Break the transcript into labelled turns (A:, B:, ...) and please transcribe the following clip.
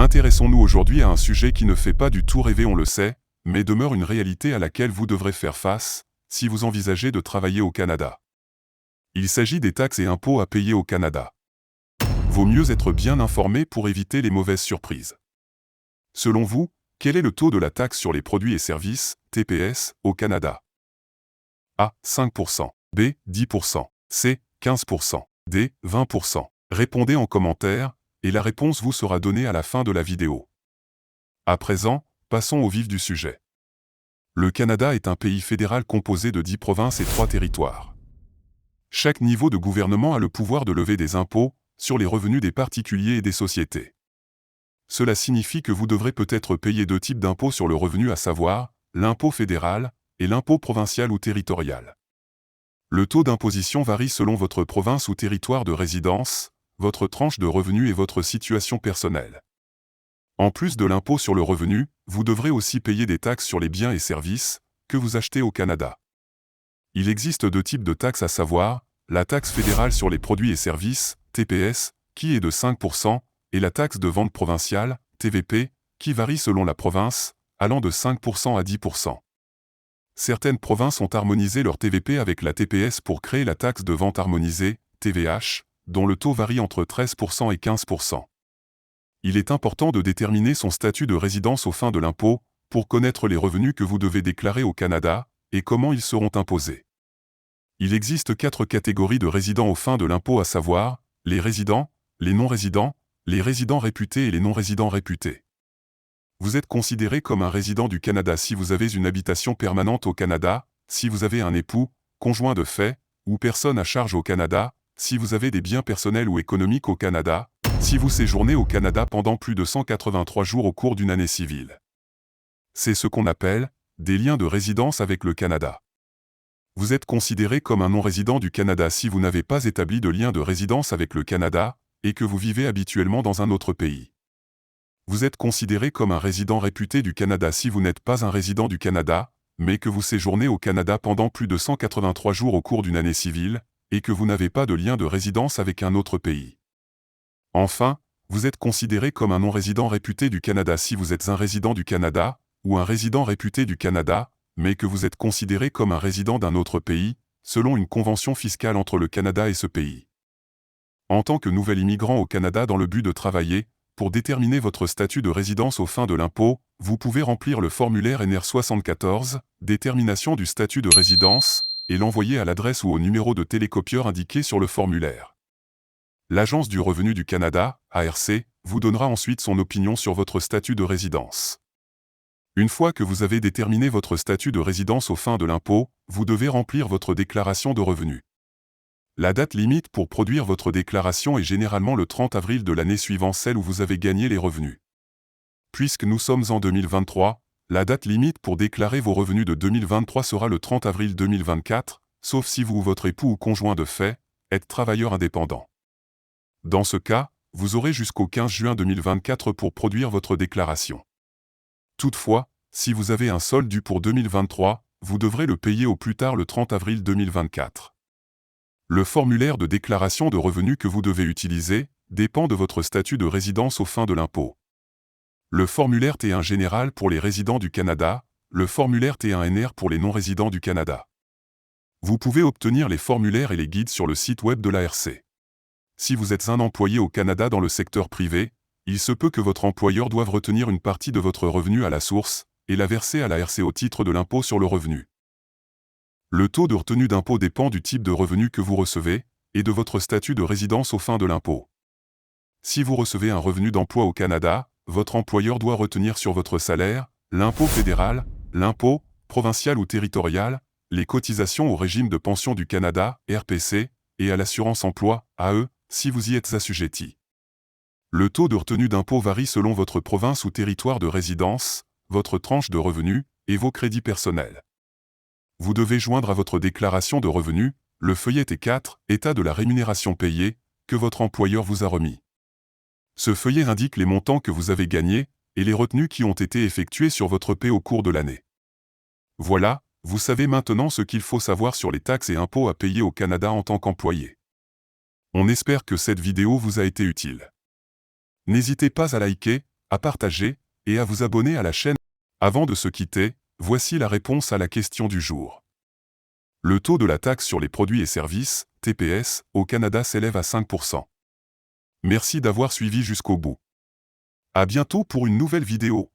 A: Intéressons-nous aujourd'hui à un sujet qui ne fait pas du tout rêver, on le sait, mais demeure une réalité à laquelle vous devrez faire face, si vous envisagez de travailler au Canada. Il s'agit des taxes et impôts à payer au Canada. Vaut mieux être bien informé pour éviter les mauvaises surprises. Selon vous, quel est le taux de la taxe sur les produits et services, TPS, au Canada? A. 5%. B. 10%. C. 15%. D. 20%. Répondez en commentaire, et la réponse vous sera donnée à la fin de la vidéo. À présent, passons au vif du sujet. Le Canada est un pays fédéral composé de 10 provinces et 3 territoires. Chaque niveau de gouvernement a le pouvoir de lever des impôts sur les revenus des particuliers et des sociétés. Cela signifie que vous devrez peut-être payer 2 types d'impôts sur le revenu, à savoir l'impôt fédéral et l'impôt provincial ou territorial. Le taux d'imposition varie selon votre province ou territoire de résidence, votre tranche de revenu et votre situation personnelle. En plus de l'impôt sur le revenu, vous devrez aussi payer des taxes sur les biens et services que vous achetez au Canada. Il existe 2 types de taxes, à savoir la taxe fédérale sur les produits et services, TPS, qui est de 5%, et la taxe de vente provinciale, TVP, qui varie selon la province, allant de 5% à 10%. Certaines provinces ont harmonisé leur TVP avec la TPS pour créer la taxe de vente harmonisée, TVH, dont le taux varie entre 13% et 15%. Il est important de déterminer son statut de résidence aux fins de l'impôt, pour connaître les revenus que vous devez déclarer au Canada, et comment ils seront imposés. Il existe 4 catégories de résidents aux fins de l'impôt, à savoir les résidents, les non-résidents, les résidents réputés et les non-résidents réputés. Vous êtes considéré comme un résident du Canada si vous avez une habitation permanente au Canada, si vous avez un époux, conjoint de fait, ou personne à charge au Canada, si vous avez des biens personnels ou économiques au Canada, si vous séjournez au Canada pendant plus de 183 jours au cours d'une année civile. C'est ce qu'on appelle des liens de résidence avec le Canada. Vous êtes considéré comme un non-résident du Canada si vous n'avez pas établi de lien de résidence avec le Canada et que vous vivez habituellement dans un autre pays. Vous êtes considéré comme un résident réputé du Canada si vous n'êtes pas un résident du Canada, mais que vous séjournez au Canada pendant plus de 183 jours au cours d'une année civile, et que vous n'avez pas de lien de résidence avec un autre pays. Enfin, vous êtes considéré comme un non-résident réputé du Canada si vous êtes un résident du Canada, ou un résident réputé du Canada, mais que vous êtes considéré comme un résident d'un autre pays, selon une convention fiscale entre le Canada et ce pays. En tant que nouvel immigrant au Canada dans le but de travailler, pour déterminer votre statut de résidence aux fins de l'impôt, vous pouvez remplir le formulaire NR74, détermination du statut de résidence, et l'envoyer à l'adresse ou au numéro de télécopieur indiqué sur le formulaire. L'Agence du revenu du Canada, ARC, vous donnera ensuite son opinion sur votre statut de résidence. Une fois que vous avez déterminé votre statut de résidence aux fins de l'impôt, vous devez remplir votre déclaration de revenus. La date limite pour produire votre déclaration est généralement le 30 avril de l'année suivant celle où vous avez gagné les revenus. Puisque nous sommes en 2023, la date limite pour déclarer vos revenus de 2023 sera le 30 avril 2024, sauf si vous ou votre époux ou conjoint de fait êtes travailleur indépendant. Dans ce cas, vous aurez jusqu'au 15 juin 2024 pour produire votre déclaration. Toutefois, si vous avez un solde dû pour 2023, vous devrez le payer au plus tard le 30 avril 2024. Le formulaire de déclaration de revenus que vous devez utiliser dépend de votre statut de résidence aux fins de l'impôt. Le formulaire T1 général pour les résidents du Canada, le formulaire T1NR pour les non-résidents du Canada. Vous pouvez obtenir les formulaires et les guides sur le site web de l'ARC. Si vous êtes un employé au Canada dans le secteur privé, il se peut que votre employeur doive retenir une partie de votre revenu à la source et la verser à l'ARC au titre de l'impôt sur le revenu. Le taux de retenue d'impôt dépend du type de revenu que vous recevez et de votre statut de résidence aux fins de l'impôt. Si vous recevez un revenu d'emploi au Canada, votre employeur doit retenir sur votre salaire l'impôt fédéral, l'impôt provincial ou territorial, les cotisations au régime de pension du Canada, RPC, et à l'assurance emploi, AE, si vous y êtes assujetti. Le taux de retenue d'impôt varie selon votre province ou territoire de résidence, votre tranche de revenus et vos crédits personnels. Vous devez joindre à votre déclaration de revenus le feuillet T4, état de la rémunération payée, que votre employeur vous a remis. Ce feuillet indique les montants que vous avez gagnés et les retenues qui ont été effectuées sur votre paie au cours de l'année. Voilà, vous savez maintenant ce qu'il faut savoir sur les taxes et impôts à payer au Canada en tant qu'employé. On espère que cette vidéo vous a été utile. N'hésitez pas à liker, à partager et à vous abonner à la chaîne. Avant de se quitter, voici la réponse à la question du jour. Le taux de la taxe sur les produits et services, TPS, au Canada s'élève à 5%. Merci d'avoir suivi jusqu'au bout. À bientôt pour une nouvelle vidéo.